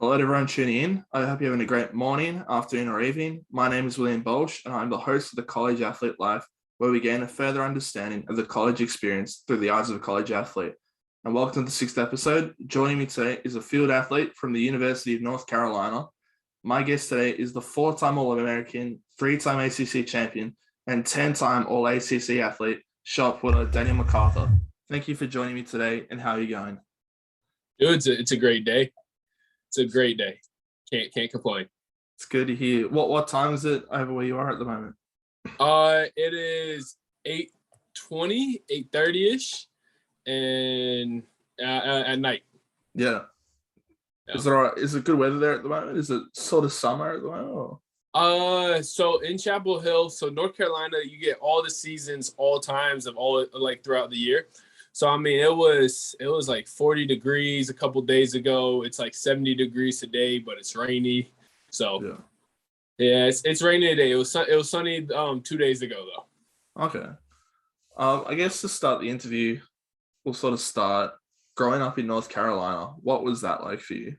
Hello, everyone tuning in. I hope you're having a great morning, afternoon, or evening. My name is William Bolch, and I'm the host of the College Athlete Life, where we gain a further understanding of the college experience through the eyes of a college athlete. And welcome to the sixth episode. Joining me today is a field athlete from the University of North Carolina. My guest today is the 4-time All-American, 3-time ACC champion, and 10-time All-ACC athlete, shot putter Daniel McArthur. Thank you for joining me today, and how are you going? Dude, it's a great day. It's a great day. Can't complain. It's good to hear. What time is it over where you are at the moment? It is 8:20, 8:30-ish, and at night. Yeah. Is it all right? Is it good weather there at the moment? Is it sort of summer at the moment? Or? So in Chapel Hill, so North Carolina, you get all the seasons, all times of all like throughout the year. So, I mean, it was like 40 degrees a couple days ago. It's like 70 degrees today, but it's rainy. So, yeah it's rainy today. It was sunny 2 days ago, though. Okay. I guess to start the interview, we'll sort of start growing up in North Carolina. What was that like for you?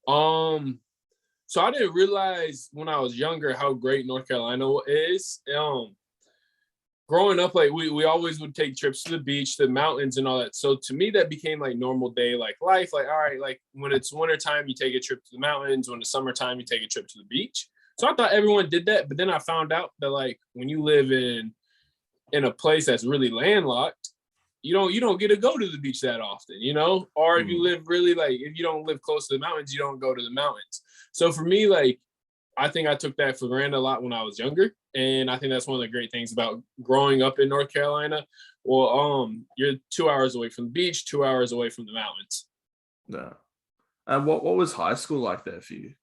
So I didn't realize when I was younger how great North Carolina is. Growing up, like we always would take trips to the beach, the mountains and all that. So to me, that became like normal day, like life. Like, all right, like when it's wintertime, you take a trip to the mountains. When it's summertime, you take a trip to the beach. So I thought everyone did that. But then I found out that like when you live in a place that's really landlocked, you don't get to go to the beach that often, you know? Or if you live really like, if you don't live close to the mountains, you don't go to the mountains. So for me, like, I think I took that for granted a lot when I was younger. And I think that's one of the great things about growing up in North Carolina. Well, you're 2 hours away from the beach, 2 hours away from the mountains. Yeah. And what was high school like there for you?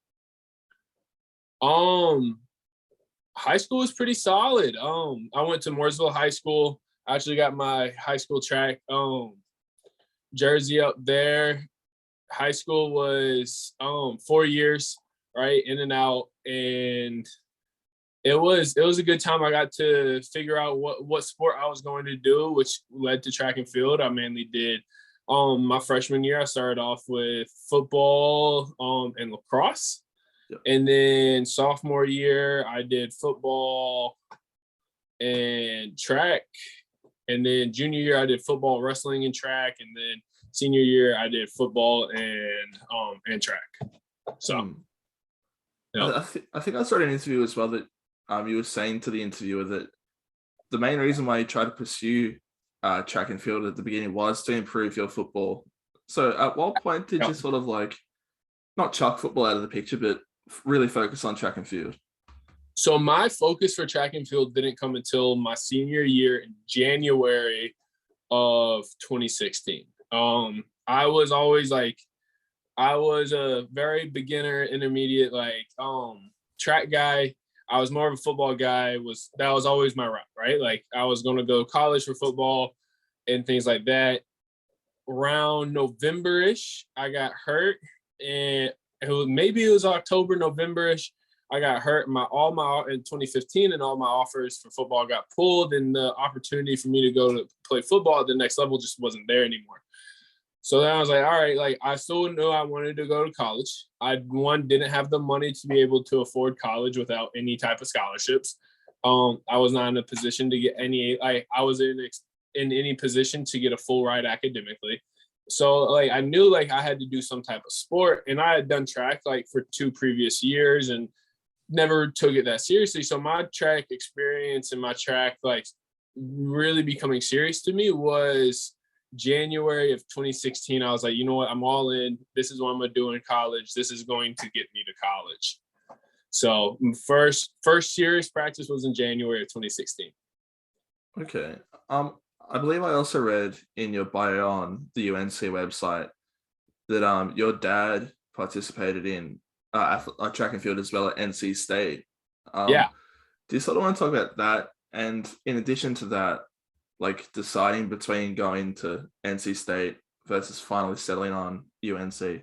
High school was pretty solid. I went to Mooresville High School. I actually got my high school track jersey up there. High school was 4 years, right, in and out, and it was a good time. I got to figure out what sport I was going to do, which led to track and field. I mainly did my freshman year. I started off with football and lacrosse. Yep. And then sophomore year, I did football and track. And then junior year, I did football, wrestling, and track. And then senior year, I did football and track. So, yeah. I think I saw an interview as well that you were saying to the interviewer that the main reason why you tried to pursue track and field at the beginning was to improve your football. So at what point did you sort of like not chuck football out of the picture, but really focus on track and field? So my focus for track and field didn't come until my senior year in January of 2016. I was always like, I was a very beginner, intermediate, like track guy. I was more of a football guy. That was always my route, right? Like I was going to go to college for football and things like that. Around November-ish, I got hurt, and maybe it was October, November-ish. I got hurt. In 2015, and all my offers for football got pulled, and the opportunity for me to go to play football at the next level just wasn't there anymore. So then I was like, all right, like I still knew I wanted to go to college. I didn't have the money to be able to afford college without any type of scholarships. I was not in a position to get any. I was in any position to get a full ride academically. So like I knew like I had to do some type of sport, and I had done track like for 2 previous years and never took it that seriously. So my track experience and my track like really becoming serious to me was January of 2016. I was like, you know what, I'm all in. This is what I'm gonna do in college. This is going to get me to college. So first serious practice was in January of 2016. Okay. I believe I also read in your bio on the UNC website that your dad participated in track and field as well at NC State. Yeah. Do you sort of want to talk about that? And in addition to that, like deciding between going to NC State versus finally settling on UNC?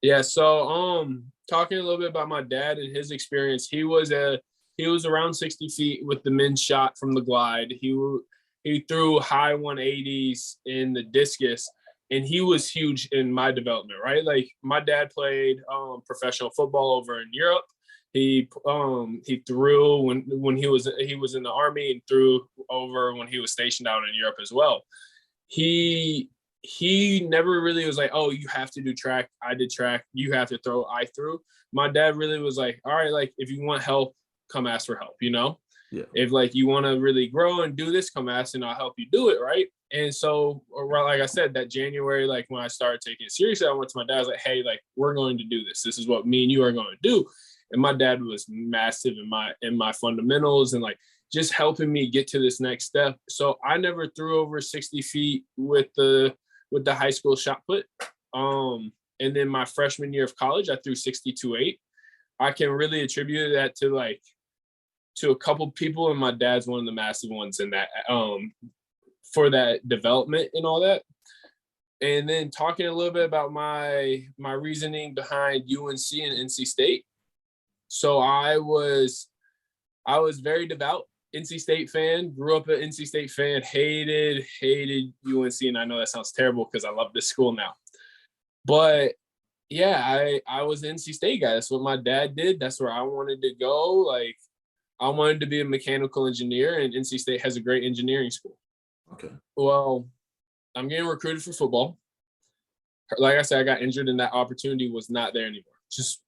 Yeah, so talking a little bit about my dad and his experience, he was around 60 feet with the men's shot from the glide. He threw high 180s in the discus, and he was huge in my development, right? Like my dad played professional football over in Europe. He threw when he was in the Army, and threw over when he was stationed out in Europe as well. He never really was like, oh, you have to do track. I did track. You have to throw. I threw. My dad really was like, all right, like if you want help, come ask for help, you know? Yeah. If like you want to really grow and do this, come ask and I'll help you do it, right? And so, like I said, that January, like when I started taking it seriously, I went to my dad. I was like, hey, like we're going to do this. This is what me and you are going to do. And my dad was massive in my fundamentals and like just helping me get to this next step. So I never threw over 60 feet with the high school shot put. And then my freshman year of college, I threw 62.8. I can really attribute that to a couple people, and my dad's one of the massive ones in that for that development and all that. And then talking a little bit about my reasoning behind UNC and NC State. So I was very devout NC State fan, grew up an NC State fan, hated UNC. And I know that sounds terrible because I love this school now. But yeah, I was an NC State guy. That's what my dad did. That's where I wanted to go. Like I wanted to be a mechanical engineer, and NC State has a great engineering school. Okay. Well, I'm getting recruited for football. Like I said, I got injured and that opportunity was not there anymore. Just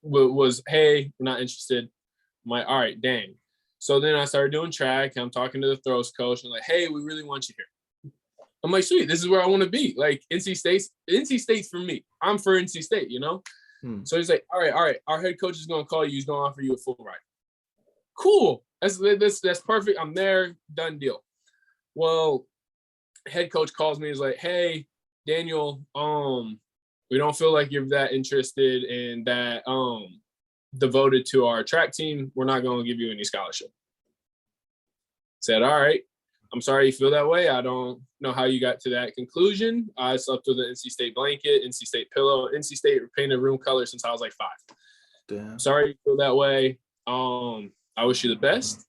was, hey, we're not interested. I'm like, all right, dang. So then I started doing track. I'm talking to the throws coach and like, hey, we really want you here. I'm like, sweet, this is where I want to be. Like NC State's for me. I'm for NC State, you know? So he's like, all right. Our head coach is going to call you. He's going to offer you a full ride. Cool. That's perfect. I'm there. Done deal. Well, head coach calls me. He's like, hey, Daniel, we don't feel like you're that interested and that devoted to our track team. We're not going to give you any scholarship. Said, all right. I'm sorry you feel that way. I don't know how you got to that conclusion. I slept with an NC State blanket, NC State pillow, NC State painted room color since I was like 5. Damn. Sorry you feel that way. I wish you the best.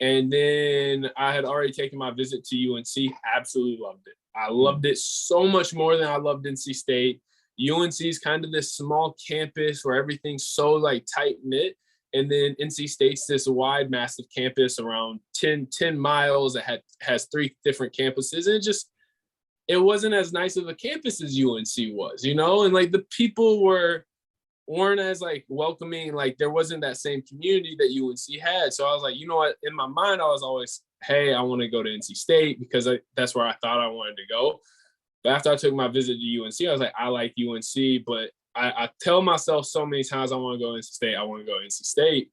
And then I had already taken my visit to UNC. Absolutely loved it. I loved it so much more than I loved NC State. UNC is kind of this small campus where everything's so like tight knit. And then NC State's this wide, massive campus around 10 miles that has 3 different campuses. And it wasn't as nice of a campus as UNC was, you know? And like the people weren't as like welcoming, like there wasn't that same community that UNC had. So I was like, you know what? In my mind, I was always, hey, I want to go to NC State because that's where I thought I wanted to go. But after I took my visit to UNC, I was like, I like UNC, but I tell myself so many times I want to go to NC State. I want to go to NC State.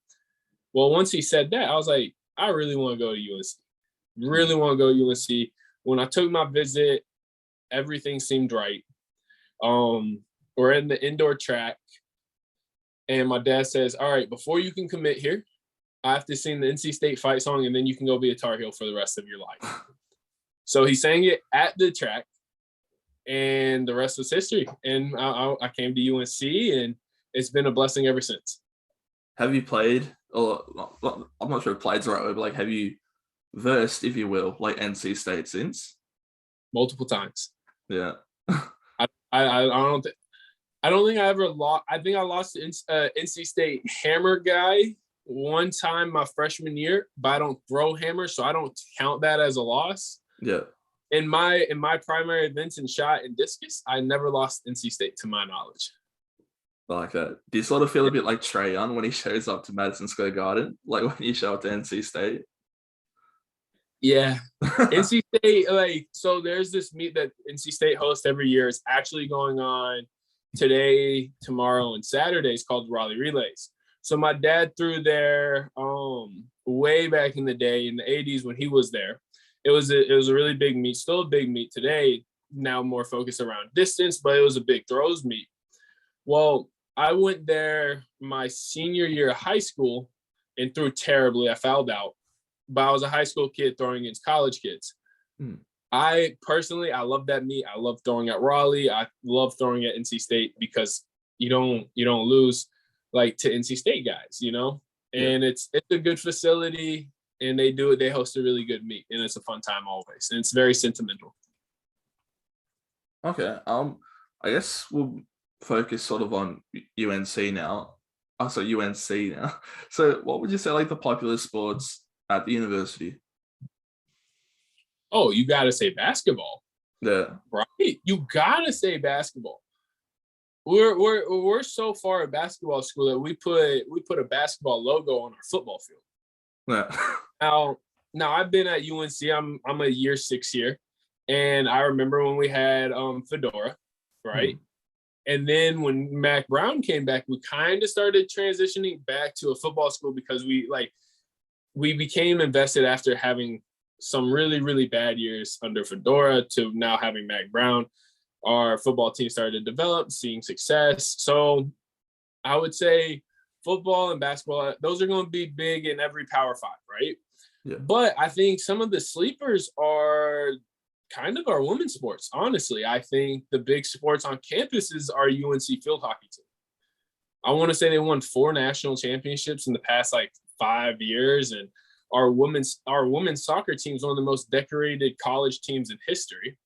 Well, once he said that, I was like, I really want to go to UNC. Really want to go to UNC. When I took my visit, everything seemed right. We're in the indoor track. And my dad says, all right, before you can commit here, I have to sing the NC State fight song, and then you can go be a Tar Heel for the rest of your life. So he sang it at the track, and the rest was history. And I came to UNC, and it's been a blessing ever since. Have you played, or I'm not sure if played's the right word, but like have you versed, if you will, like NC State since? Multiple times. Yeah. I don't think I ever lost. I think I lost to NC State hammer guy one time my freshman year, but I don't throw hammer, so I don't count that as a loss. Yeah. In my primary events in shot and discus, I never lost NC State to my knowledge. I like that. Do you sort of feel a bit like Trae Young when he shows up to Madison Square Garden, like when you show up to NC State? Yeah. NC State, like, so there's this meet that NC State hosts every year. It's actually going on today, tomorrow, and Saturday. It's called rivalries. So my dad threw there way back in the day in the 80s when he was there. It was a really big meet, still a big meet today, now more focused around distance, but it was a big throws meet. Well, I went there my senior year of high school and threw terribly. I fouled out, but I was a high school kid throwing against college kids. I personally, I love that meet. I love throwing at Raleigh. I love throwing at NC State because you don't lose like to NC State guys, you know. And it's a good facility, and they host a really good meet, and it's a fun time always, and it's very sentimental. Okay. I guess we'll focus sort of on UNC now. Oh, so UNC now. So what would you say like the popular sports at the university? Oh, you got to say basketball, Yeah. right? You got to say basketball. We're so far at basketball school that we put a basketball logo on our football field. Yeah. Now, now I've been at UNC. I'm a year 6 here, and I remember when we had Fedora, right? Hmm. And then when Mac Brown came back, we kind of started transitioning back to a football school because we became invested after having some really bad years under Fedora to now having Mac Brown. Our football team started to develop, seeing success. So I would say football and basketball, those are going to be big in every Power Five, right? Yeah. But I think some of the sleepers are kind of our women's sports. Honestly, I think the big sports on campus is our UNC field hockey team. I want to say they won 4 national championships in the past like 5 years, and our women's soccer team is one of the most decorated college teams in history,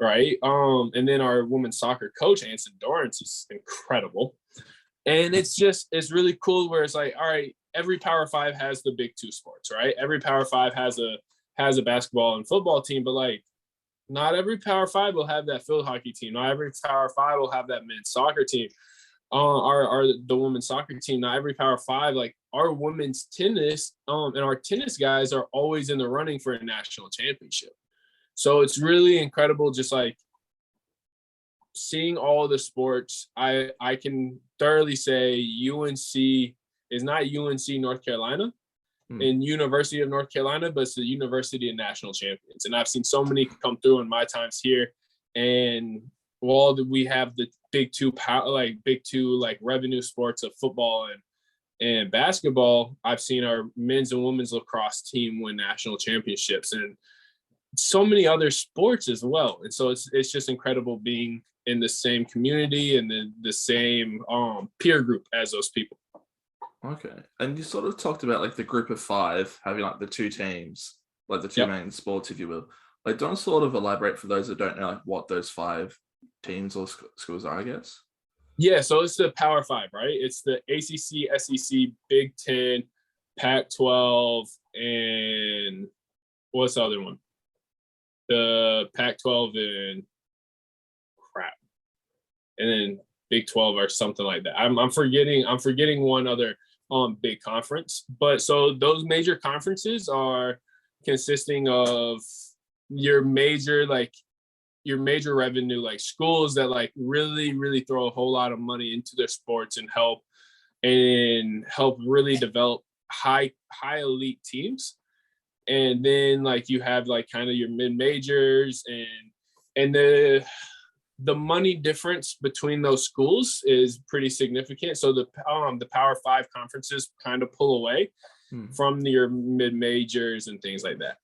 right? And then our women's soccer coach Anson Dorrance is incredible, and it's really cool where it's like, all right, every Power Five has the big two sports, right? Every Power Five has a basketball and football team, but like not every Power Five will have that field hockey team. Not every Power Five will have that men's soccer team. Our the women's soccer team. Not every Power Five, like our women's tennis, and our tennis guys are always in the running for a national championship. So it's really incredible, just like seeing all the sports. I can thoroughly say UNC is not UNC North Carolina Hmm. in University of North Carolina, but it's the University of National Champions. And I've seen so many come through in my times here. And while we have the big two like revenue sports of football and basketball, I've seen our men's and women's lacrosse team win national championships and so many other sports as well. And so it's just incredible being in the same community and the same peer group as those people. Okay. And you sort of talked about like the group of five having like the two teams, like the two Yep. main sports, if you will. Like, don't sort of elaborate for those that don't know like what those five teams or schools are, I guess. Yeah, so it's the Power Five, right? It's the ACC, SEC, Big Ten, Pac-12, and what's the other one? The Pac-12 and crap, and then Big 12 or something like that. I'm forgetting one other big conference. But so those major conferences are consisting of your major revenue like schools that like really throw a whole lot of money into their sports and help really develop high elite teams. And then like you have like kind of your mid majors and the money difference between those schools is pretty significant. So the Power Five conferences kind of pull away Hmm. from your mid majors and things like that.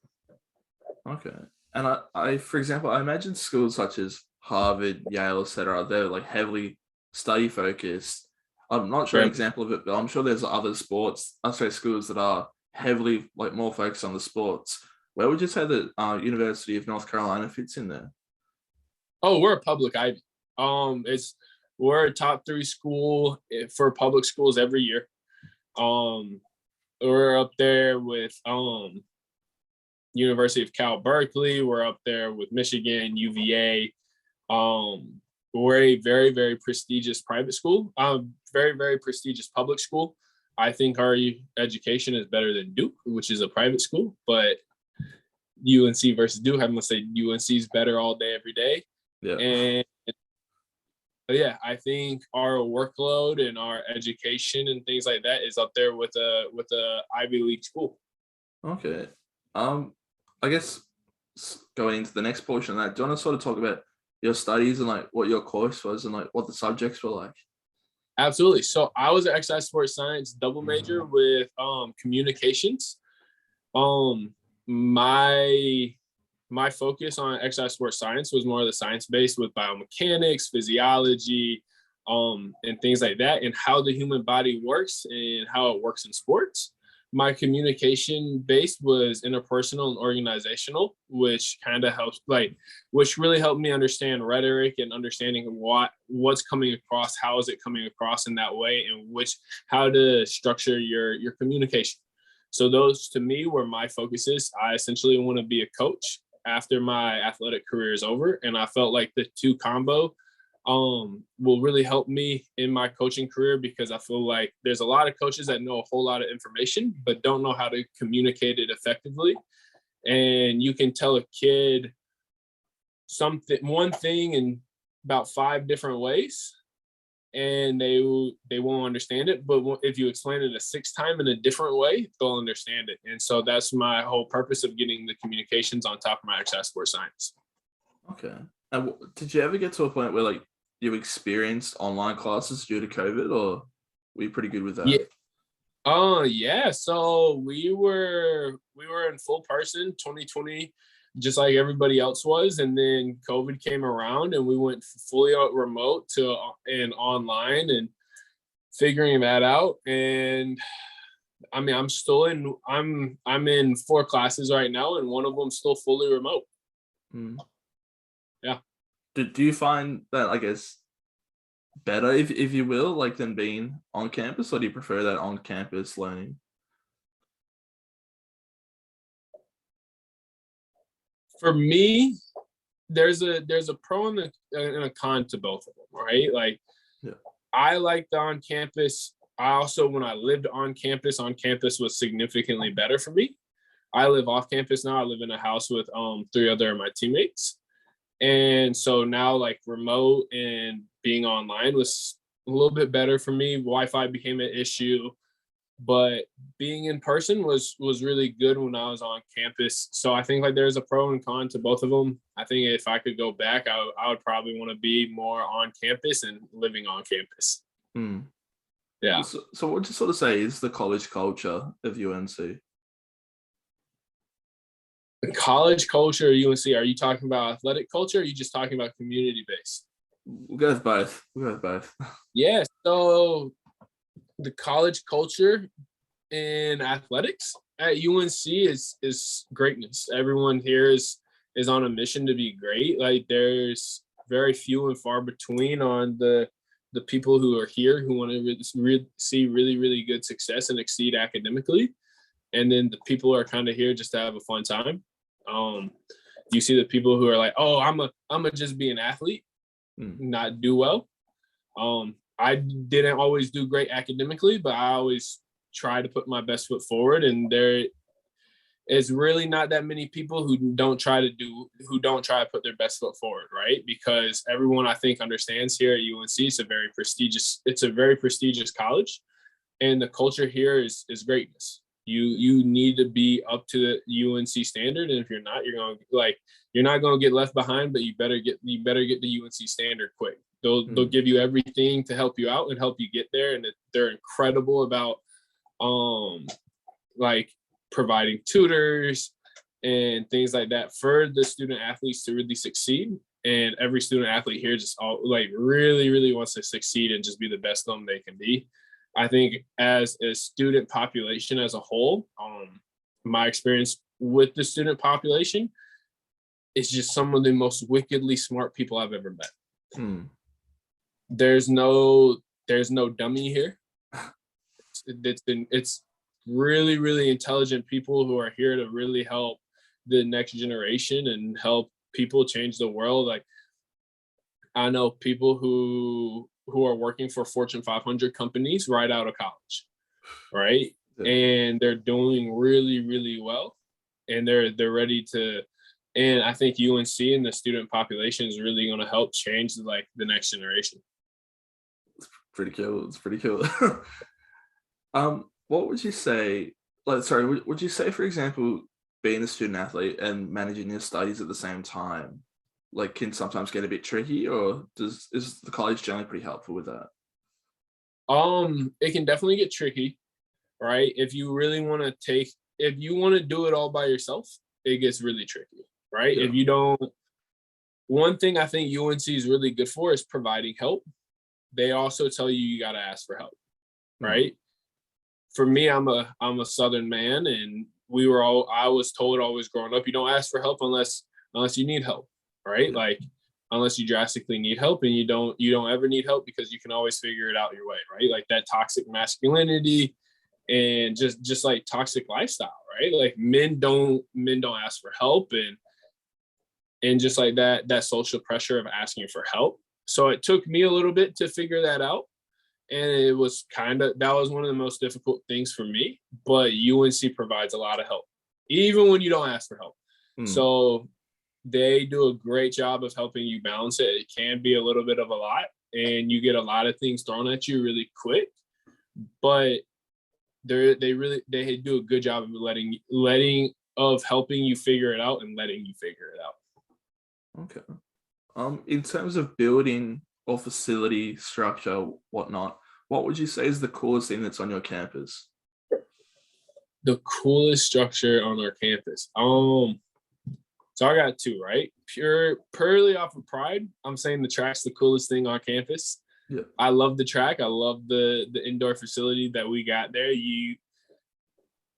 Okay. And I, for example, I imagine schools such as Harvard, Yale, etc., they're like heavily study focused. I'm not sure an Right. example of it, but I'm sure there's other sports, I say schools that are heavily like more focused on the sports. Where would you say that University of North Carolina fits in there? Oh, we're a public Ivy. It's we're a top 3 school for public schools every year. Um, we're up there with University of Cal Berkeley. We're up there with Michigan, UVA. We're a very prestigious private school. Very prestigious public school. I think our education is better than Duke, which is a private school. But UNC versus Duke, I'm gonna say UNC is better all day, every day. Yeah. And yeah, I think our workload and our education and things like that is up there with a Ivy League school. Okay. I guess going into the next portion of that, do you want to sort of talk about your studies and like what your course was and like what the subjects were like? Absolutely. So I was an exercise sports science double major with communications. Um, my my focus on exercise sports science was more of the science based with biomechanics, physiology, and things like that, and how the human body works and how it works in sports. my communication based was interpersonal and organizational, which kind of helps, which really helped me understand rhetoric and understanding what's coming across, how is it coming across in that way, and how to structure your communication. So those to me were my focuses. I essentially want to be a coach after my athletic career is over, and I felt like the two combo will really help me in my coaching career, because I feel like there's a lot of coaches that know a whole lot of information but don't know how to communicate it effectively. And you can tell a kid one thing in about 5 different ways, and they won't understand it. But if you explain it a 6th time in a different way, they'll understand it. And so that's my whole purpose of getting the communications on top of my exercise sports science. Okay. And did you ever get to a point where like you experienced online classes due to COVID, or were you pretty good with that? Yeah. Yeah. So we were in full person 2020, just like everybody else was, and then COVID came around and we went fully remote and online and figuring that out. And I mean, I'm in 4 classes right now, and one of them still fully remote. Yeah. Do you find that, I guess, better, if you will, like, than being on campus, or do you prefer that on campus learning? For me, there's a pro and a con to both of them, right? Like, yeah. I like the on campus. I also, when I lived on campus was significantly better for me. I live off campus now. I live in a house with 3 other of my teammates. And so now, like, remote and being online was a little bit better for me. Wi-Fi became an issue, but being in person was really good when I was on campus. So I think like there's a pro and con to both of them. I think if I could go back, I would probably want to be more on campus and living on campus. Yeah. So what would you sort of say is the college culture of UNC? The college culture at UNC, are you talking about athletic culture, or are you just talking about community based? We'll go with both. Yeah. So the college culture in athletics at UNC is greatness. Everyone here is on a mission to be great. Like, there's very few and far between on the people who are here who want to see really, really good success and exceed academically. And then the people who are kind of here just to have a fun time. You see the people who are like, oh, I'm a just be an athlete, not do well. I didn't always do great academically, but I always try to put my best foot forward. And there is really not that many people who don't try to put their best foot forward, right? Because everyone, I think, understands here at UNC, it's a very prestigious college, and the culture here is greatness. You need to be up to the UNC standard, and if you're not, you're not going to get left behind. But you better get the UNC standard quick. They'll give you everything to help you out and help you get there, and they're incredible about like providing tutors and things like that for the student athletes to really succeed. And every student athlete here just really, really wants to succeed and just be the best them they can be. I think as a student population as a whole, my experience with the student population is just some of the most wickedly smart people I've ever met. There's no dummy here. It's really, really intelligent people who are here to really help the next generation and help people change the world. Like, I know people who are working for Fortune 500 companies right out of college, right? Yeah. And they're doing really, really well, and they're ready to. And I think UNC and the student population is really going to help change the next generation. It's pretty cool. What would you say? Would you say, for example, being a student athlete and managing your studies at the same time, can sometimes get a bit tricky, or is the college generally pretty helpful with that? It can definitely get tricky, right? If you want to do it all by yourself, it gets really tricky, right? Yeah. If you don't, one thing I think UNC is really good for is providing help. They also tell you got to ask for help, right? for me, I'm a Southern man, and I was told always growing up, you don't ask for help unless you need help, right? Like unless you drastically need help, and you don't ever need help because you can always figure it out your way, right? Like that toxic masculinity and just like toxic lifestyle, right? Like men don't ask for help, and just like that social pressure of asking for help. So it took me a little bit to figure that out. And it was that was one of the most difficult things for me. But UNC provides a lot of help, even when you don't ask for help. So they do a great job of helping you balance it. It can be a little bit of a lot, and you get a lot of things thrown at you really quick. But they do a good job of helping you figure it out and letting you figure it out. Okay. In terms of building or facility structure, whatnot, what would you say is the coolest thing that's on your campus? The coolest structure on our campus. So I got two, right? Purely off of pride, I'm saying the track's the coolest thing on campus. Yeah. I love the track. I love the indoor facility that we got there.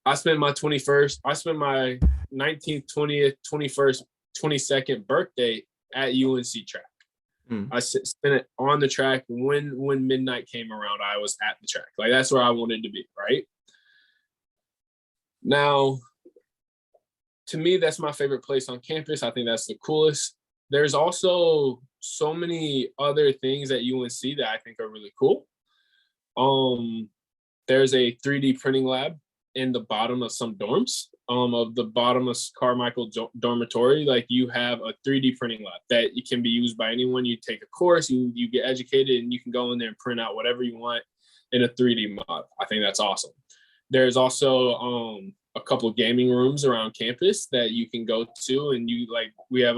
I spent my 19th, 20th, 21st, 22nd birthday at UNC track. I spent it on the track. When midnight came around, I was at the track. Like that's where I wanted to be, right? Now, to me, that's my favorite place on campus. I think that's the coolest. There's also so many other things at UNC that I think are really cool. There's a 3D printing lab in the bottom of some dorms. Of the bottom of Carmichael dormitory, like you have a 3D printing lab that it can be used by anyone. You take a course, you get educated, and you can go in there and print out whatever you want in a 3D model. I think that's awesome. There's also a couple of gaming rooms around campus that you can go to, and we're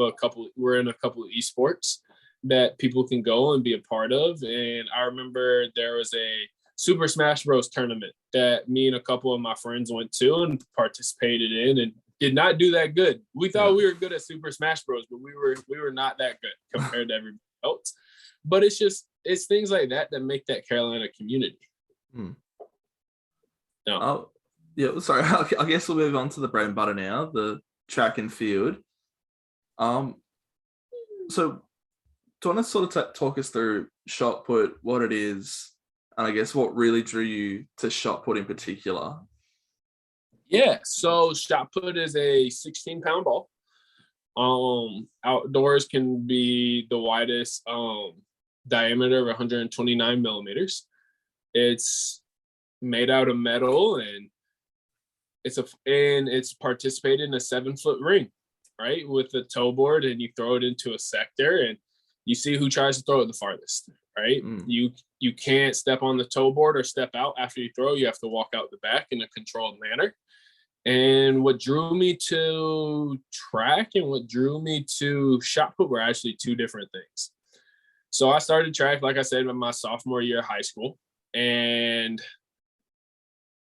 in a couple of esports that people can go and be a part of. And I remember there was a Super Smash Bros. Tournament that me and a couple of my friends went to and participated in, and did not do that good. We thought we were good at Super Smash Bros, but we were not that good compared to everybody else. But it's things like that make that Carolina community. No. Yeah, sorry. I guess we'll move on to the bread and butter now, the track and field. So do you want to sort of talk us through shot put, what it is, and I guess what really drew you to shot put in particular? Yeah, so shot put is a 16-pound ball. Outdoors can be the widest diameter of 129 millimeters. It's made out of metal, and it's participated in a 7-foot ring, right, with a toe board, and you throw it into a sector, and you see who tries to throw it the farthest, right? You can't step on the toe board or step out after you throw. You have to walk out the back in a controlled manner. And what drew me to track and what drew me to shot put were actually two different things. So I started track, like I said, in my sophomore year of high school, and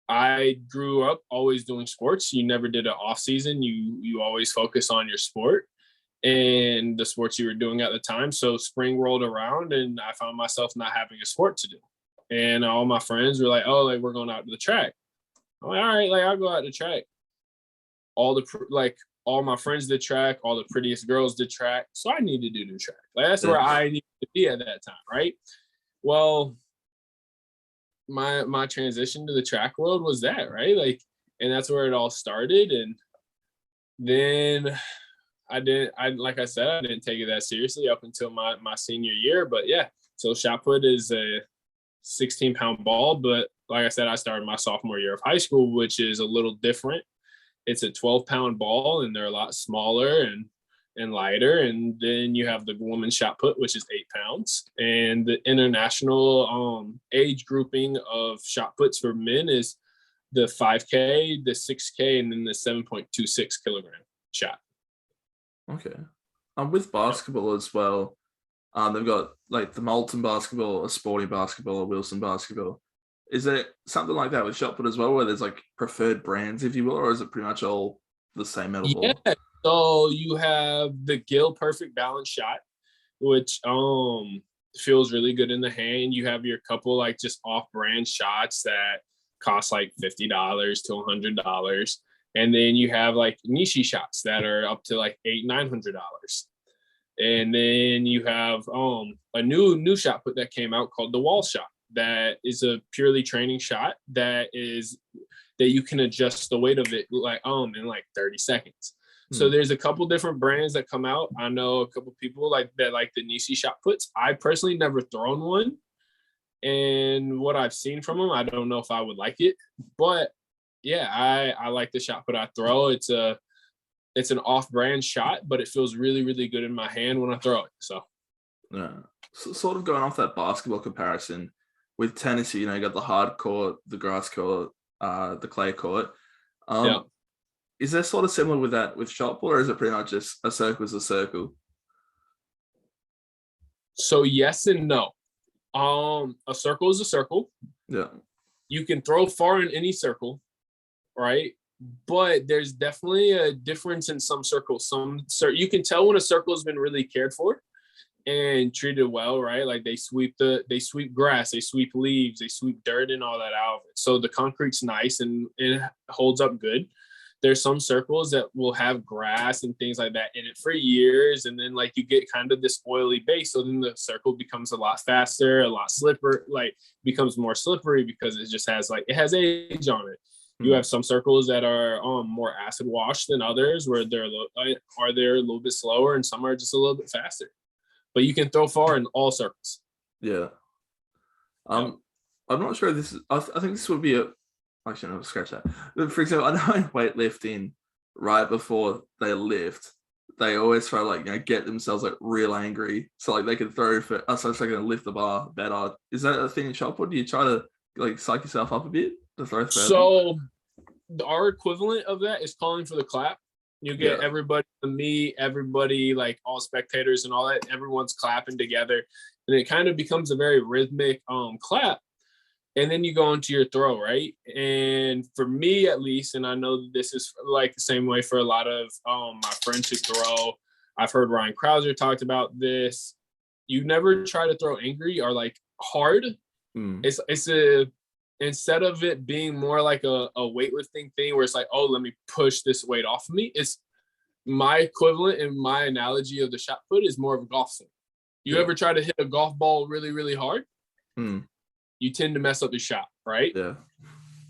I grew up always doing sports. You never did an off season. You always focus on your sport and the sports you were doing at the time. So spring rolled around, and I found myself not having a sport to do. And all my friends were like, "Oh, like we're going out to the track." I'm like, "All right, like I'll go out to the track." All my friends did track. All the prettiest girls did track. So I needed to do track. Like that's where I needed to be at that time, right? Well, my transition to the track world was that, right? Like, and that's where it all started. And then like I said, I didn't take it that seriously up until my senior year. But yeah, so shot put is a 16-pound ball. But like I said, I started my sophomore year of high school, which is a little different. It's a 12-pound ball, and they're a lot smaller and lighter. And then you have the women's shot put, which is 8 pounds. And the international age grouping of shot puts for men is the 5K, the 6K, and then the 7.26 kilogram shot. Okay. With basketball as well, they've got like the Moulton basketball, a Sporting basketball, a Wilson basketball. Is there something like that with shot put as well, where there's like preferred brands, if you will, or is it pretty much all the same metal ball? Yeah. So you have the Gill Perfect Balance shot, which feels really good in the hand. You have your couple like just off-brand shots that cost like $50 to $100. And then you have like niche shots that are up to like $800-900. And then you have a new shot put that came out called the wall shot. That is a purely training shot that you can adjust the weight of it like in like 30 seconds. So there's a couple different brands that come out. I know a couple people like the Nishi shot puts. I personally never thrown one. And what I've seen from them, I don't know if I would like it. But yeah, I like the shot put I throw. It's an off-brand shot, but it feels really, really good in my hand when I throw it. So yeah. So sort of going off that basketball comparison, with tennis, you got the hard court, the grass court, the clay court. yeah. Is there sort of similar with that with shot put, or is it pretty much just a circle is a circle? So yes and no. A circle is a circle. Yeah. You can throw far in any circle, right? But there's definitely a difference in some circles. You can tell when a circle has been really cared for and treated well, right? Like they sweep grass, they sweep leaves, they sweep dirt and all that out of it. So the concrete's nice and it holds up good. There's some circles that will have grass and things like that in it for years. And then like you get kind of this oily base. So then the circle becomes a lot faster, a lot slippery, like becomes more slippery because it just has it has age on it. You have some circles that are more acid washed than others where they're a little bit slower and some are just a little bit faster. But you can throw far in all circles. Yeah. I'm not sure this is, I think this would be actually, no, scratch that. For example, I know in weightlifting, right before they lift, they always try to get themselves real angry. So they can throw so they're going to lift the bar better. Is that a thing in shot put? Do you try to psych yourself up a bit to throw further? So our equivalent of that is calling for the clap. You get everybody, me, everybody, all spectators and all that, everyone's clapping together. And it kind of becomes a very rhythmic clap. And then you go into your throw, right? And for me, at least, and I know that this is the same way for a lot of my friends who throw. I've heard Ryan Krauser talked about this. You never try to throw angry or hard. It's instead of it being more like a weightlifting thing where it's oh, let me push this weight off of me. It's my equivalent and my analogy of the shot put is more of a golf swing. You ever try to hit a golf ball really, really hard? You tend to mess up your shot, right? Yeah.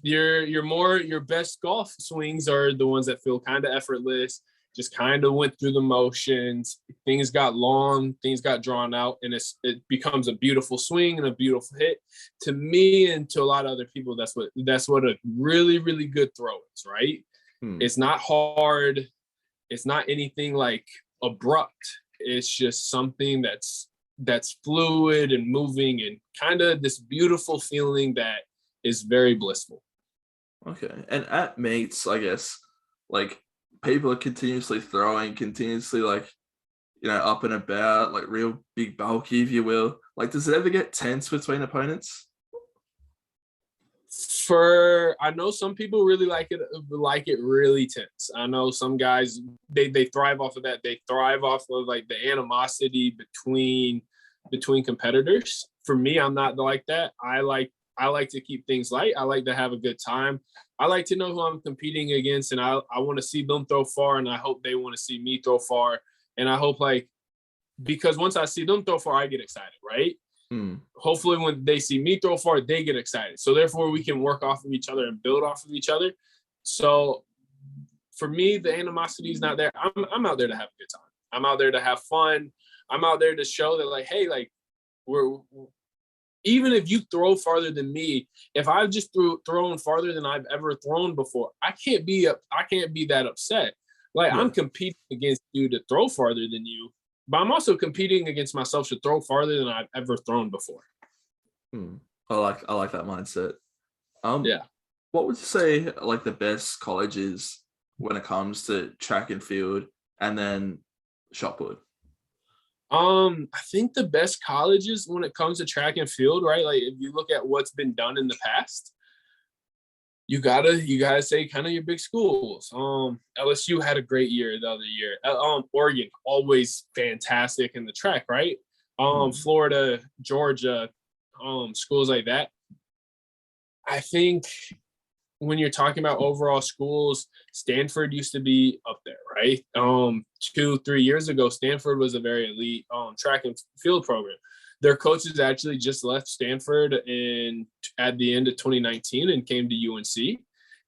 Your best golf swings are the ones that feel kind of effortless, just kind of went through the motions. Things got long, things got drawn out, and it becomes a beautiful swing and a beautiful hit. To me and to a lot of other people, that's what a really, really good throw is, right? It's not hard. It's not anything abrupt. It's just something that's fluid and moving and kind of this beautiful feeling that is very blissful. Okay. And at meets, I guess, people are continuously throwing, up and about, real big bulky, if you will. Does it ever get tense between opponents? I know some people really like it really tense. I know some guys, they thrive off of that. They thrive off of the animosity between competitors. For me, I'm not like that. I like to keep things light. I like to have a good time. I like to know who I'm competing against, and I want to see them throw far, and I hope they want to see me throw far. And I hope because once I see them throw far, I get excited, right? Hopefully when they see me throw far, they get excited. So therefore we can work off of each other and build off of each other. So for me, the animosity is not there. I'm out there to have a good time. I'm out there to have fun. I'm out there to show that hey, we're even if you throw farther than me, if I've just thrown farther than I've ever thrown before, I can't be that upset. I'm competing against you to throw farther than you, but I'm also competing against myself to throw farther than I've ever thrown before. I like that mindset. Yeah. What would you say the best colleges when it comes to track and field and then shot put? I think the best colleges when it comes to track and field, right? If you look at what's been done in the past, you gotta say kind of your big schools. LSU had a great year the other year. Oregon, always fantastic in the track, right? Florida, Georgia, schools like that. I think when you're talking about overall schools, Stanford used to be up there, right? 2-3 years ago, Stanford was a very elite track and field program. Their coaches actually just left Stanford at the end of 2019 and came to UNC,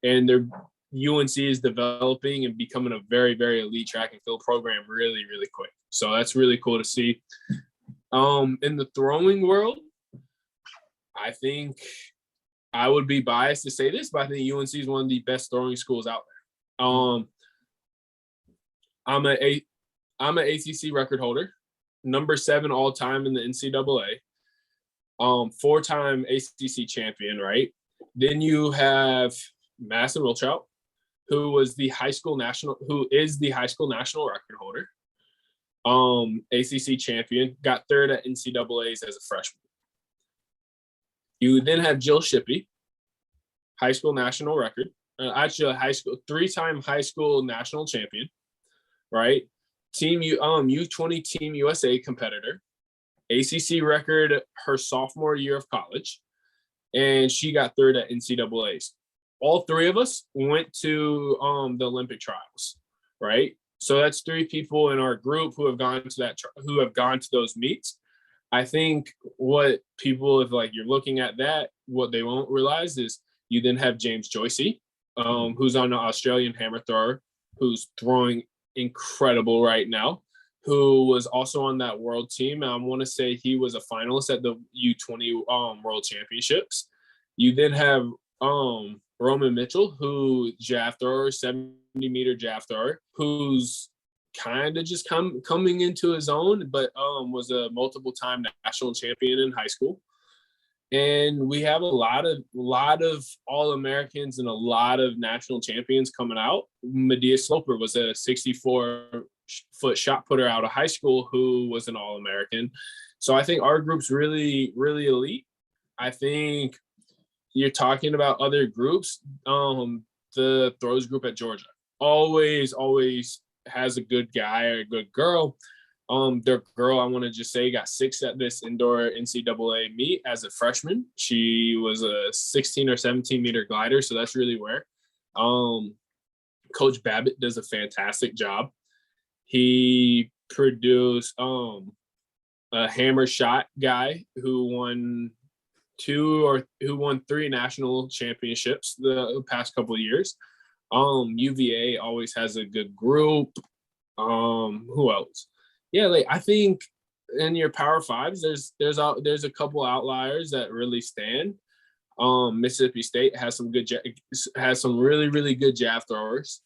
and their UNC is developing and becoming a very, very elite track and field program really, really quick. So that's really cool to see. In the throwing world, I think I would be biased to say this, but I think UNC is one of the best throwing schools out there. I'm an ACC record holder, number 7 all time in the NCAA, 4-time ACC champion, right? Then you have Madison Wilchout, who is the high school national record holder, ACC champion, got 3rd at NCAAs as a freshman. You then have Jill Shippey, high school national record, actually a 3-time high school national champion, right? U20 Team USA competitor, ACC record her sophomore year of college, and she got 3rd at NCAAs. All 3 of us went to the Olympic trials, right? So that's 3 people in our group who have gone to those meets. I think what people, if like you're looking at that, what they won't realize is you then have James Joycey, who's on the Australian hammer thrower, who's throwing incredible right now, who was also on that world team. I want to say he was a finalist at the U20 World Championships. You then have Roman Mitchell, who jav thrower, 70-meter jav thrower, who's kind of just coming into his own, but was a multiple-time national champion in high school. And we have a lot of All-Americans and a lot of national champions coming out. Medea Sloper was a 64-foot shot putter out of high school who was an All-American. So I think our group's really, really elite. I think you're talking about other groups. The throws group at Georgia always has a good guy or a good girl. Their girl, I want to just say, got 6th at this indoor NCAA meet as a freshman. She was a 16 or 17 meter glider, so that's really rare. Coach Babbitt does a fantastic job. He produced a hammer shot guy who won 3 national championships the past couple of years. UVA always has a good group. Who else? Yeah, like I think in your Power Fives, there's a couple outliers that really stand. Mississippi State has some really, really good jav throwers,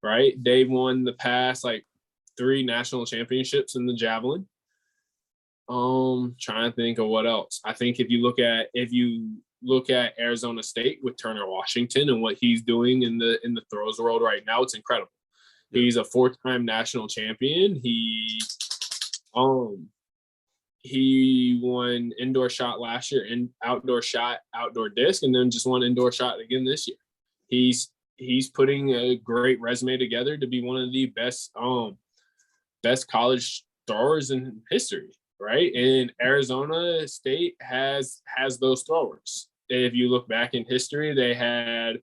right? They've won the past 3 national championships in the javelin. Trying to think of what else. I think if you look at Arizona State with Turner Washington and what he's doing in the throws world right now, it's incredible. Yeah. He's a 4-time national champion. He won indoor shot last year and outdoor shot, outdoor disc, and then just won indoor shot again this year. He's putting a great resume together to be one of the best college throwers in history, right? And Arizona State has those throwers. If you look back in history, they had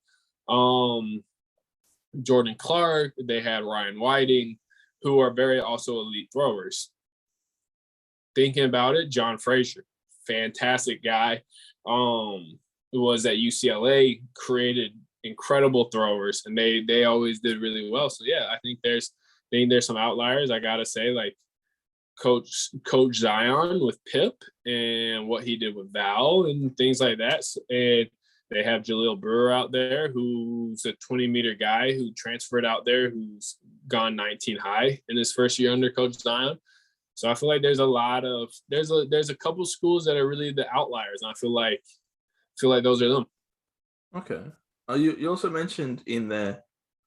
Jordan Clark, they had Ryan Whiting, who are very also elite throwers. Thinking about it, John Frazier, fantastic guy, was at UCLA, created incredible throwers, and they always did really well. So yeah, I think there's some outliers. I gotta say, Coach Zion with Pip and what he did with Val and things like that. And they have Jaleel Brewer out there, who's a 20-meter guy who transferred out there, who's gone 19 high in his first year under Coach Zion. So I feel like there's a couple schools that are really the outliers, and I feel like those are them. Okay. You also mentioned in there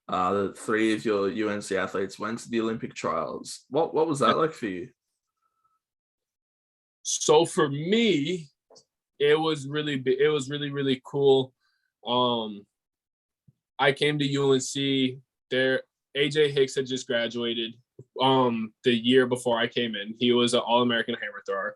the 3 of your UNC athletes went to the Olympic trials. What was that like for you? So for me, it was really really cool. I came to UNC there. AJ Hicks had just graduated the year before I came in. He was an All-American hammer thrower.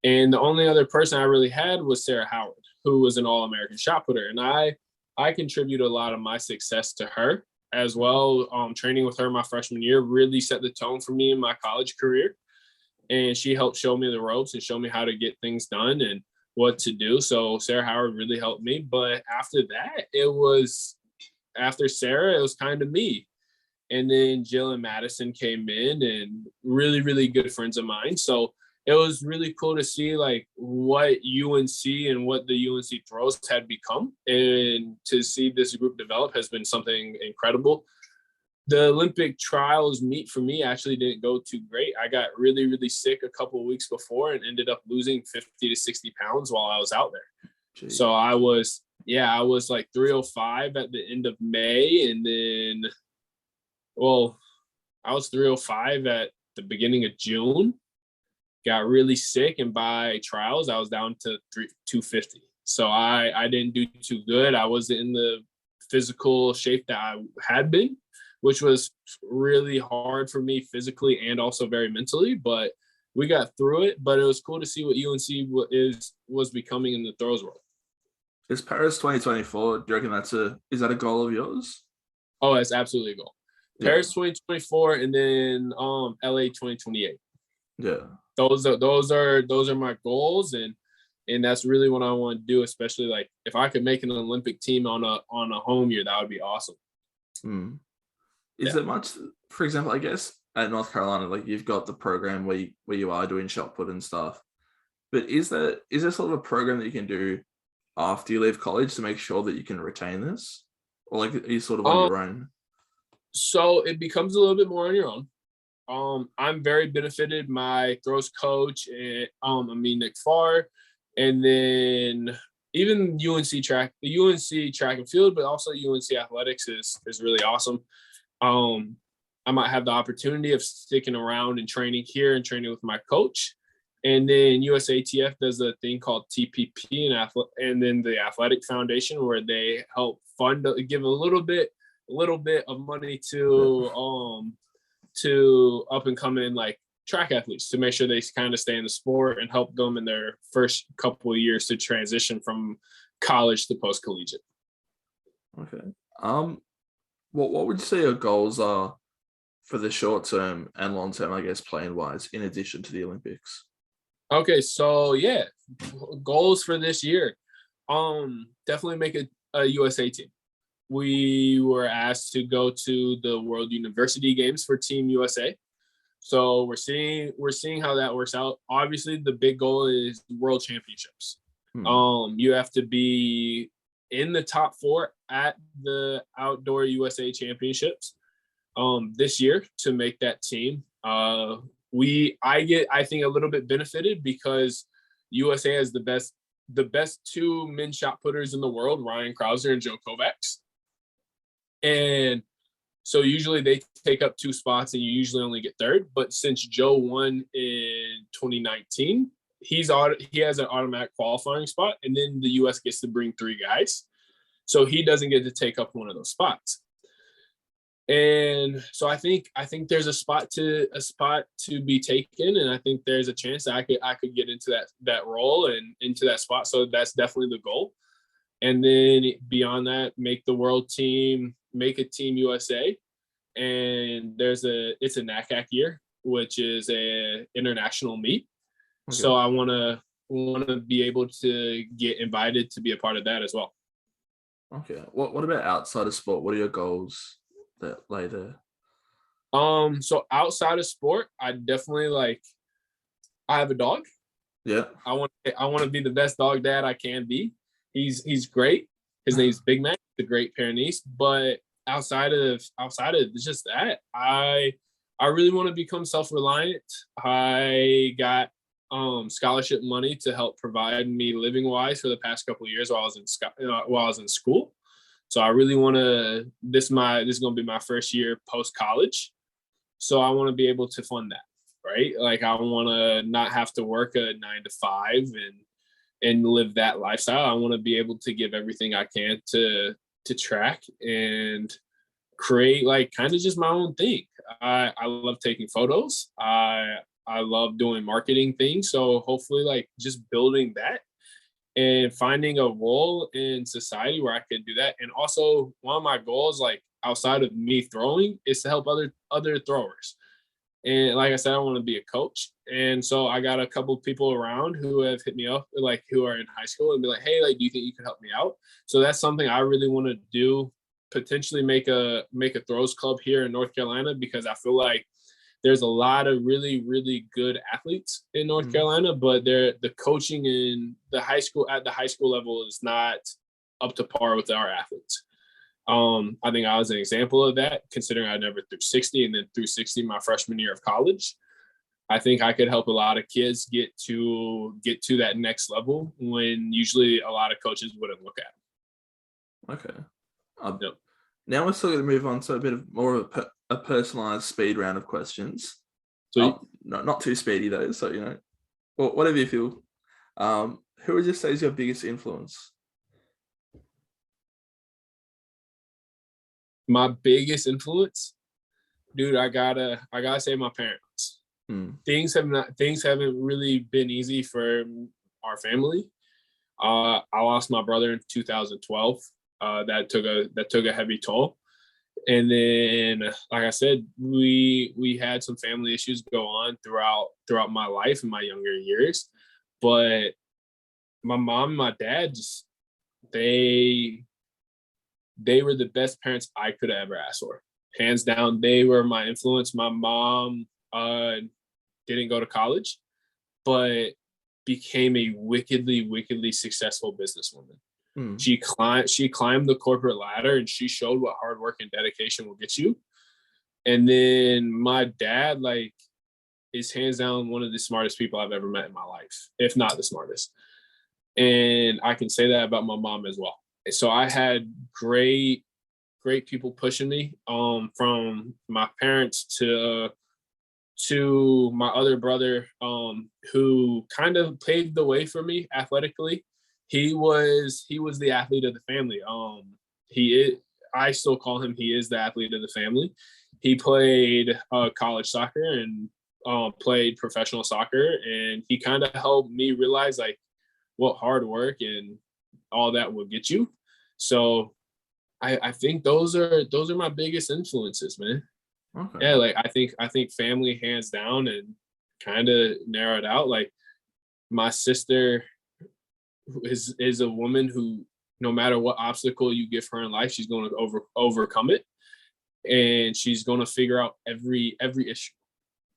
And the only other person I really had was Sarah Howard, who was an All-American shot putter. And I I contribute a lot of my success to her as well. Training with her my freshman year really set the tone for me in my college career. And she helped show me the ropes and show me how to get things done and what to do. So Sarah Howard really helped me. But after that, after Sarah, it was kind of me. And then Jill and Madison came in, and really, really good friends of mine. So it was really cool to see like what UNC and what the UNC Throws had become. And to see this group develop has been something incredible. The Olympic trials meet for me actually didn't go too great. I got really, really sick a couple of weeks before and ended up losing 50 to 60 pounds while I was out there. Jeez. So I was like 305 at the end of May. And then, I was 305 at the beginning of June, got really sick. And by trials, I was down to 250. So I didn't do too good. I wasn't in the physical shape that I had been, which was really hard for me physically and also very mentally, but we got through it. But it was cool to see what UNC was becoming in the throws world. Is Paris 2024, do you reckon is that a goal of yours? Oh, it's absolutely a goal. Yeah. Paris 2024 and then LA 2028. Yeah. Those are my goals, and that's really what I want to do, especially like if I could make an Olympic team on a home year, that would be awesome. Is there much, for example, I guess at North Carolina, like you've got the program where you are doing shot put and stuff, but is there sort of a program that you can do after you leave college to make sure that you can retain this, or like are you sort of on your own? So it becomes a little bit more on your own. I'm very benefited. My throws coach, Nick Farr, and then even UNC track and field, but also UNC athletics is really awesome. I might have the opportunity of sticking around and training here and training with my coach. And then USATF does a thing called TPP and then the Athletic Foundation, where they help give a little bit of money to up and coming like track athletes to make sure they kind of stay in the sport and help them in their first couple of years to transition from college to post collegiate. Okay. What would you say your goals are for the short term and long term, I guess, playing wise, in addition to the Olympics? Okay, so yeah, goals for this year. Definitely make a USA team. We were asked to go to the World University Games for Team USA. So we're seeing how that works out. Obviously, the big goal is World Championships. You have to be in the top 4 at the Outdoor USA Championships this year to make that team. I think a little bit benefited because USA has the best 2 men shot putters in the world, Ryan Krauser and Joe Kovacs. And so usually they take up 2 spots and you usually only get 3rd. But since Joe won in 2019, he has an automatic qualifying spot, and then the US gets to bring 3 guys. So he doesn't get to take up one of those spots. And so I think there's a spot to be taken, and I think there's a chance that I could get into that role and into that spot. So that's definitely the goal. And then beyond that, make the world team, make a Team USA. And it's a NACAC year, which is a international meet. Okay. So I want to be able to get invited to be a part of that as well. Okay. What about outside of sport? What are your goals that lay there? So outside of sport, I definitely I have a dog. Yeah. I want to be the best dog dad I can be. He's great. His name's Big Mac, the Great Pyrenees. But outside of just that, I really want to become self-reliant. I got scholarship money to help provide me living wise for the past couple of years while I was in school. So I really want to. This is going to be my first year post college. So I want to be able to fund that, right? Like I want to not have to work a 9 to 5 and live that lifestyle. I want to be able to give everything I can to track and create kind of just my own thing. I love taking photos. I love doing marketing things. So hopefully just building that and finding a role in society where I could do that. And also one of my goals, like outside of me throwing, is to help other throwers. And like I said, I want to be a coach. And so I got a couple of people around who have hit me up, like who are in high school, and be like, hey, like, do you think you could help me out? So that's something I really want to do, potentially make a throws club here in North Carolina, because I feel like there's a lot of really, really good athletes in North Carolina, but the coaching in the high school level is not up to par with our athletes. I think I was an example of that, considering I never threw 60 and then threw 60 my freshman year of college. I think I could help a lot of kids get to that next level when usually a lot of coaches wouldn't look at. Okay. Yep. Now we're still going to move on to a bit of more of a personalized speed round of questions. So not too speedy though. So, well, whatever you feel. Who would you say is your biggest influence? My biggest influence, dude, I gotta say my parents. Things haven't really been easy for our family. I lost my brother in 2012. That took a heavy toll. And then, like I said, we had some family issues go on throughout my life in my younger years. But my mom and my dad, just they were the best parents I could have ever asked for. Hands down, they were my influence. My mom didn't go to college, but became a wickedly, wickedly successful businesswoman. She climbed the corporate ladder, and she showed what hard work and dedication will get you. And then my dad, like, is hands down one of the smartest people I've ever met in my life, if not the smartest. And I can say that about my mom as well. So I had great people pushing me, from my parents to my other brother, who kind of paved the way for me athletically. He was the athlete of the family. I still call him, he is the athlete of the family. He played college soccer and played professional soccer, and he kind of helped me realize, like, what hard work and all that will get you. So I think those are my biggest influences, man. Okay. Yeah, like I think family hands down, and kind of narrowed out. Like, my sister is a woman who, no matter what obstacle you give her in life, she's going to overcome it, and she's going to figure out every issue.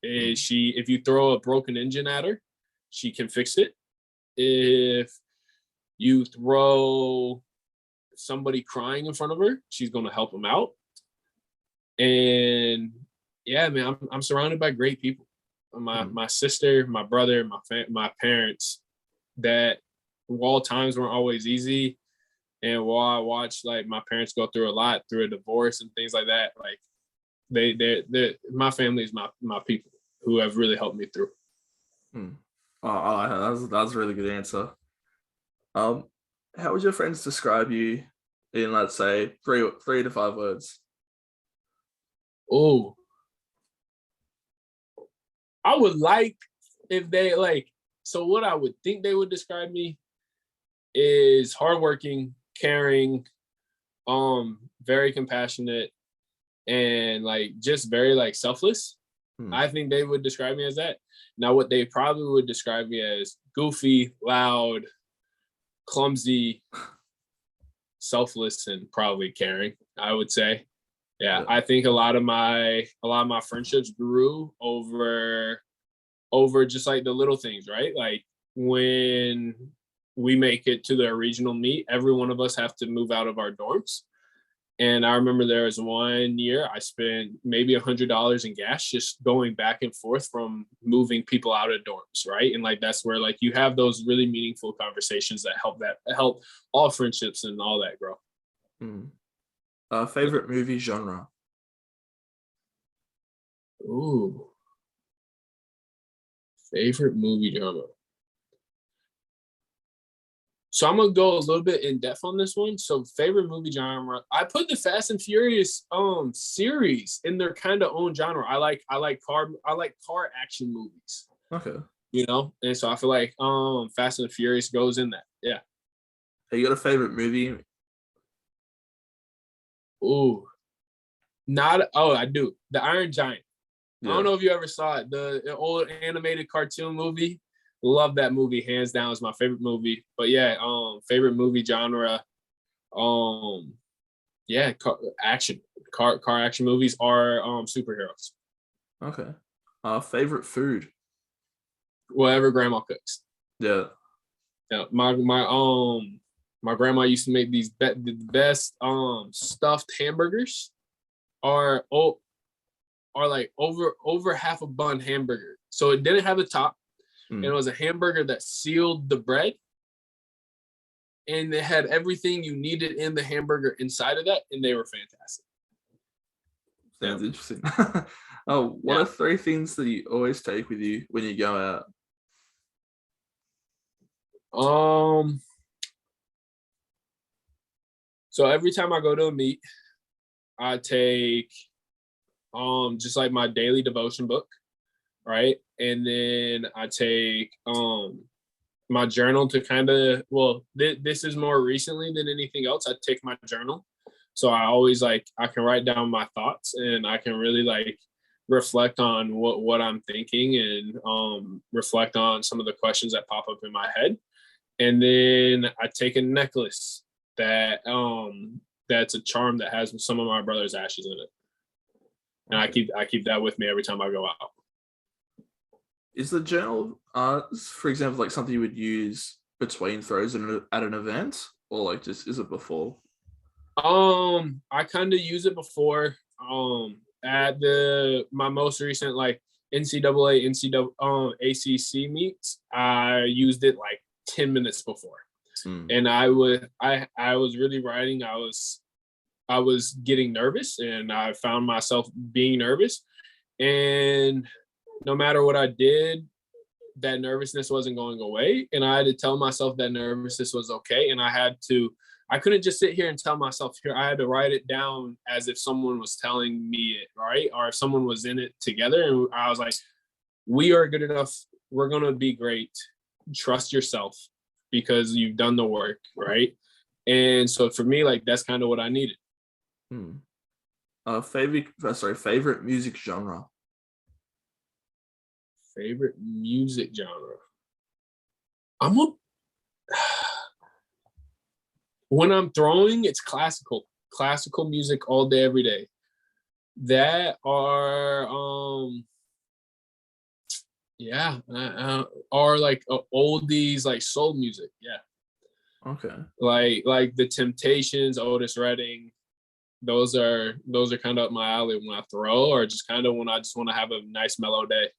If you throw a broken engine at her, she can fix it. If you throw somebody crying in front of her, she's going to help them out. And yeah, man, I'm surrounded by great people. My sister, my brother, my parents, that while times weren't always easy, and while I watched, like, my parents go through a lot, through a divorce and things like that, like, they my family is my people who have really helped me through. Oh, that's a really good answer. How would your friends describe you in, let's say, 3 to 5 words? Oh, I would like if they, like, so what I would think they would describe me is hardworking, caring, very compassionate, and, like, just very, like, selfless. I think they would describe me as that. Now, what they probably would describe me as: goofy, loud, clumsy, selfless, and probably caring, I would say. Yeah, I think a lot of my friendships grew over just, like, the little things, right? Like, when we make it to the regional meet, every one of us have to move out of our dorms. And I remember there was one year I spent maybe $100 in gas just going back and forth from moving people out of dorms, right? And, like, that's where, like, you have those really meaningful conversations that help all friendships and all that grow. Favorite movie genre? Ooh. Favorite movie genre. So I'm gonna go a little bit in depth on this one. So favorite movie genre, I put the Fast and Furious series in their kind of own genre. I like car action movies. Okay. And so I feel like Fast and Furious goes in that. Yeah. Have you got a favorite movie? Ooh, not. Oh, I do. The Iron Giant. I don't Yeah. know if you ever saw it. The old animated cartoon movie. Love that movie, hands down. It's my favorite movie. But yeah, favorite movie genre. Um, yeah, action. Car action movies are superheroes. Okay. Favorite food? Whatever grandma cooks. Yeah. Yeah, my grandma used to make the best stuffed hamburgers are are like over half a bun hamburger. So it didn't have a top, and it was a hamburger that sealed the bread, and it had everything you needed in the hamburger inside of that, and they were fantastic. Sounds interesting. What Yeah. are three things that you always take with you when you go out? So every time I go to a meet, I take just like my daily devotion book, right? And then I take my journal to kind of, this is more recently than anything else. I take my journal. So I always like, I can write down my thoughts, and I can really like reflect on what I'm thinking, and reflect on some of the questions that pop up in my head. And then I take a necklace that's a charm that has some of my brother's ashes in it. And Okay. I keep that with me every time I go out. Is the journal, for example, like something you would use between throws at an event, or like just is it before? I kind of use it before. At my most recent like NCAA ACC meets, I used it like 10 minutes before, and I was really writing. I was getting nervous, and I found myself being nervous, and no matter what I did, that nervousness wasn't going away, and I had to tell myself that nervousness was okay, and I couldn't just sit here and tell myself here. I had to write it down as if someone was telling me it, right? Or if someone was in it together. And I was like, we are good enough. We're going to be great. Trust yourself because you've done the work, right? And so for me, like, that's kind of what I needed. Favorite music genre? Favorite music genre? I'm a when I'm throwing, it's classical music all day, every day. That are are like oldies, like soul music. Yeah. Okay. Like the Temptations, Otis Redding. Those are kind of up my alley when I throw, or just kind of when I just want to have a nice mellow day.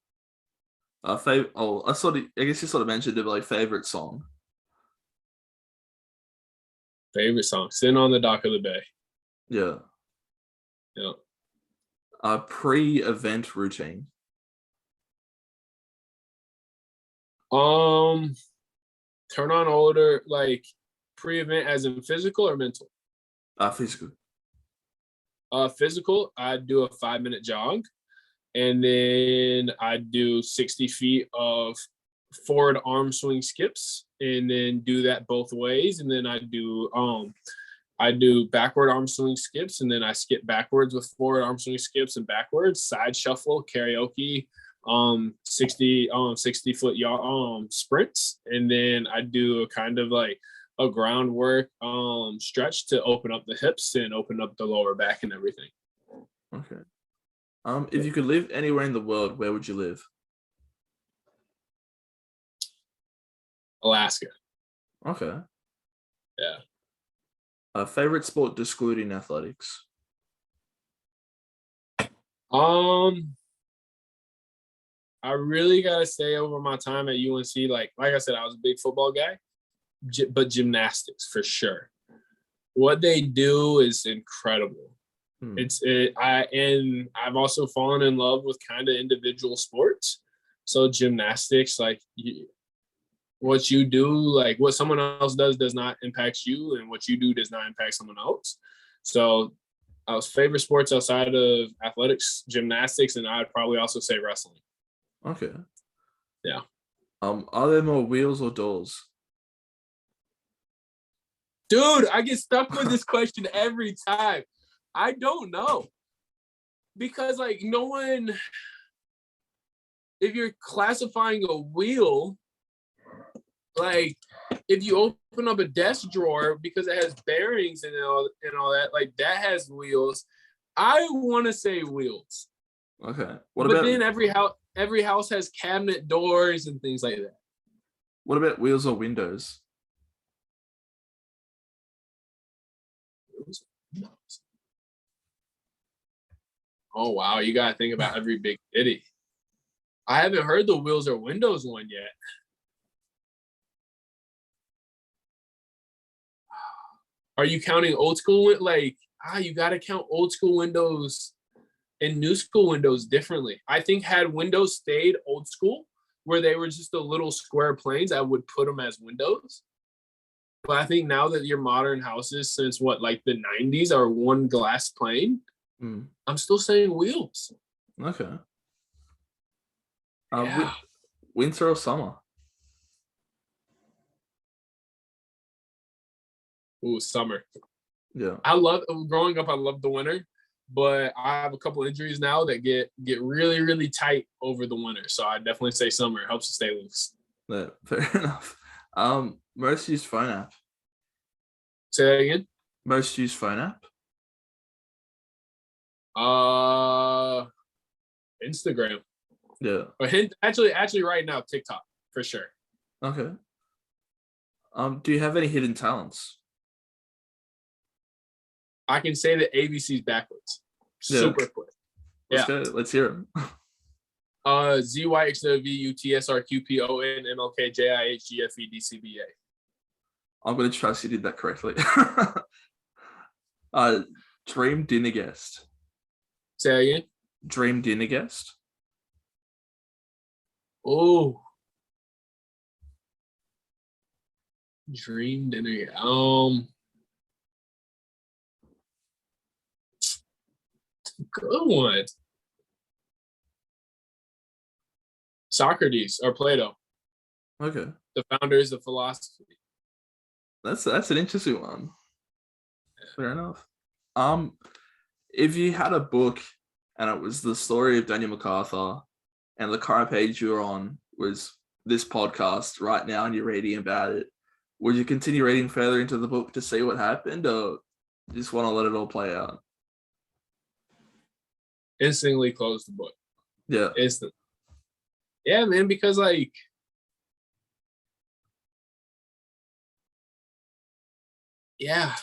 I guess you sort of mentioned it, but like favorite song. Favorite song, Sitting on the Dock of the Bay. Yeah. Yeah. Pre-event routine. Turn on older, like pre-event as in physical or mental? Physical. Physical, I do a 5-minute jog, and then I do 60 feet of forward arm swing skips, and then do that both ways. And then I do backward arm swing skips, and then I skip backwards with forward arm swing skips and backwards, side shuffle, karaoke, 60-foot sprints. And then I do a kind of like a groundwork stretch to open up the hips and open up the lower back and everything. Okay. If you could live anywhere in the world, where would you live? Alaska. Okay. Yeah. Favorite sport excluding athletics? I really gotta say, over my time at UNC, like I said, I was a big football guy, but gymnastics for sure. What they do is incredible. I've also fallen in love with kind of individual sports. So gymnastics, like what you do, like what someone else does not impact you, and what you do does not impact someone else. So I was favorite sports outside of athletics, gymnastics, and I'd probably also say wrestling. Okay. Yeah. Are there more wheels or doors? Dude, I get stuck with this question every time. I don't know. Because, like, no one, if you're classifying a wheel, like, if you open up a desk drawer because it has bearings and all that, like, that has wheels. I want to say wheels. Okay. But then every house has cabinet doors and things like that. What about wheels or windows? Oh, wow. You got to think about every big city. I haven't heard the wheels or windows one yet. Are you counting old school? Like, you got to count old school windows and new school windows differently. I think had windows stayed old school, where they were just the little square planes, I would put them as windows. But I think now that your modern houses, since like the 90s, are one glass plane, I'm still saying wheels. Okay. Yeah. Winter or summer? Ooh, summer. Yeah. Growing up, I loved the winter, but I have a couple injuries now that get really, really tight over the winter. So I definitely say summer. It helps to stay loose. Yeah, fair enough. Most used phone app. Say that again. Most used phone app. Instagram. Yeah. Or actually, right now, TikTok for sure. Okay. Do you have any hidden talents? I can say that ABC's backwards. Super quick. Let's go. Let's hear them. ZYXWUTSRQPONMLKJIHGFEDCBA. I'm gonna trust you did that correctly. Dream dinner guest. Say that again. Dream dinner guest. Oh. Dream dinner. Good one. Socrates or Plato. Okay. The founders of philosophy. That's an interesting one. Fair enough. If you had a book and it was the story of Daniel McArthur and the current page you're on was this podcast right now and you're reading about it, would you continue reading further into the book to see what happened, or just want to let it all play out? Instantly close the book. Yeah. Instant. Yeah, man, because like yeah.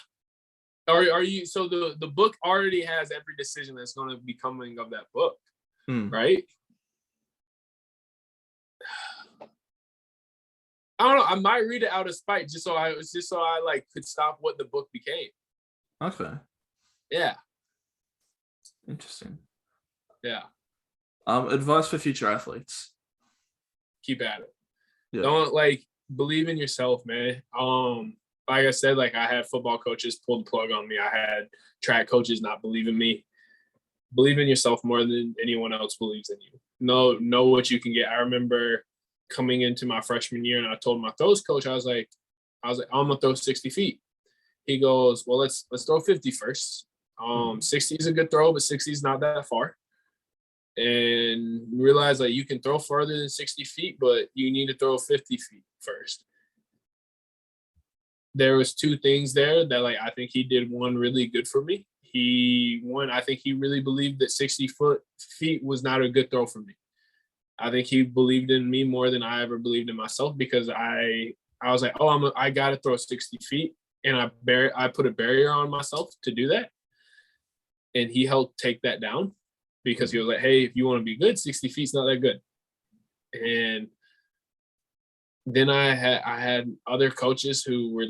Are you so the book already has every decision that's going to be coming of that book, right? I don't know. I might read it out of spite just so I like could stop what the book became. Okay. Yeah. Interesting. Yeah. Advice for future athletes. Keep at it. Yeah. Don't believe in yourself, man. Like I said, I had football coaches pull the plug on me. I had track coaches not believe in me. Believe in yourself more than anyone else believes in you. Know what you can get. I remember coming into my freshman year and I told my throws coach, I was like, I'm gonna throw 60 feet. He goes, well, let's throw 50 first. 60 is a good throw, but 60 is not that far. And realize you can throw further than 60 feet, but you need to throw 50 feet first. There was two things there that I think he did one really good for me. I think he really believed that 60 feet was not a good throw for me. I think he believed in me more than I ever believed in myself, because I was like, I got to throw 60 feet. And I put a barrier on myself to do that. And he helped take that down, because he was like, hey, if you want to be good, 60 feet's not that good. And then I had other coaches who were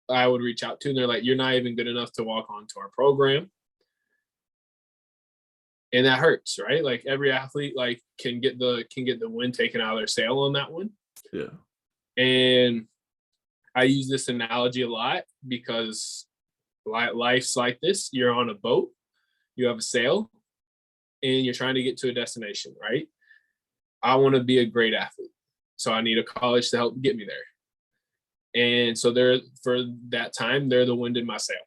I would reach out to, and they're like, you're not even good enough to walk onto our program. And that hurts, right? Every athlete can get the wind taken out of their sail on that one. Yeah. And I use this analogy a lot because life's like this. You're on a boat, you have a sail, and you're trying to get to a destination, right? I want to be a great athlete, so I need a college to help get me there. And so they're, for that time, they're the wind in my sail.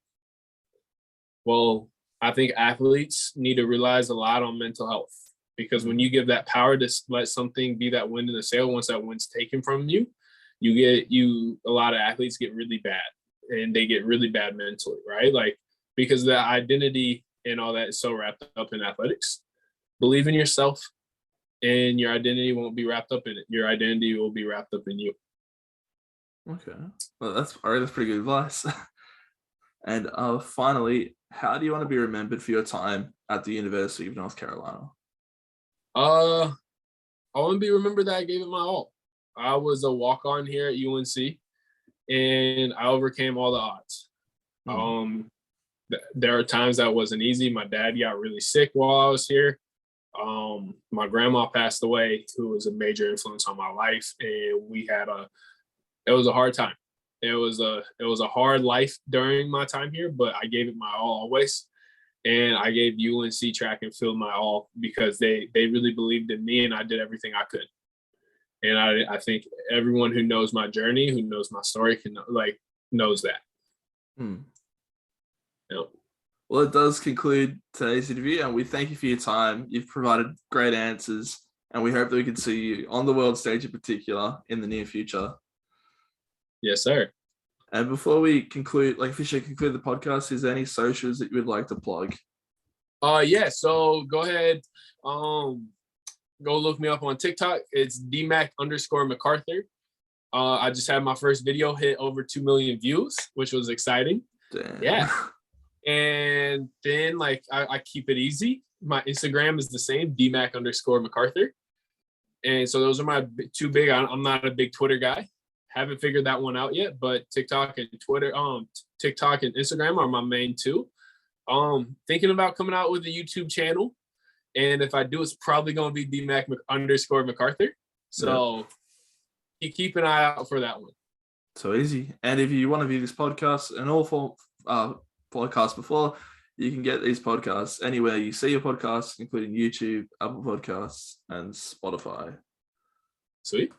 Well, I think athletes need to realize a lot on mental health, because when you give that power to let something be that wind in the sail, once that wind's taken from you, a lot of athletes get really bad, and they get really bad mentally, right? Like, because the identity and all that is so wrapped up in athletics. Believe in yourself, and your identity won't be wrapped up in it. Your identity will be wrapped up in you. Okay. Well, that's pretty good advice. And finally, how do you want to be remembered for your time at the University of North Carolina? I want to be remembered that I gave it my all. I was a walk-on here at UNC, and I overcame all the odds. There are times that wasn't easy. My dad got really sick while I was here. My grandma passed away, who was a major influence on my life, and it was a hard time. It was a hard life during my time here, but I gave it my all always. And I gave UNC track and field my all, because they really believed in me, and I did everything I could. And I think everyone who knows my journey, who knows my story, knows that. Yep. Well, it does conclude today's interview, and we thank you for your time. You've provided great answers, and we hope that we can see you on the world stage in particular in the near future. Yes, sir. And before we officially conclude the podcast, is there any socials that you would like to plug? Yeah, so go ahead. Go look me up on TikTok. It's DMac_McArthur. I just had my first video hit over 2 million views, which was exciting. Damn. Yeah. And then I keep it easy. My Instagram is the same, DMac_McArthur. And so those are my two big. I'm not a big Twitter guy. Haven't figured that one out yet, but TikTok and Instagram are my main two. Thinking about coming out with a YouTube channel. And if I do, it's probably going to be DMac_McArthur. So keep an eye out for that one. So easy. And if you want to view this podcast and all podcasts before, you can get these podcasts anywhere you see your podcasts, including YouTube, Apple Podcasts, and Spotify. Sweet.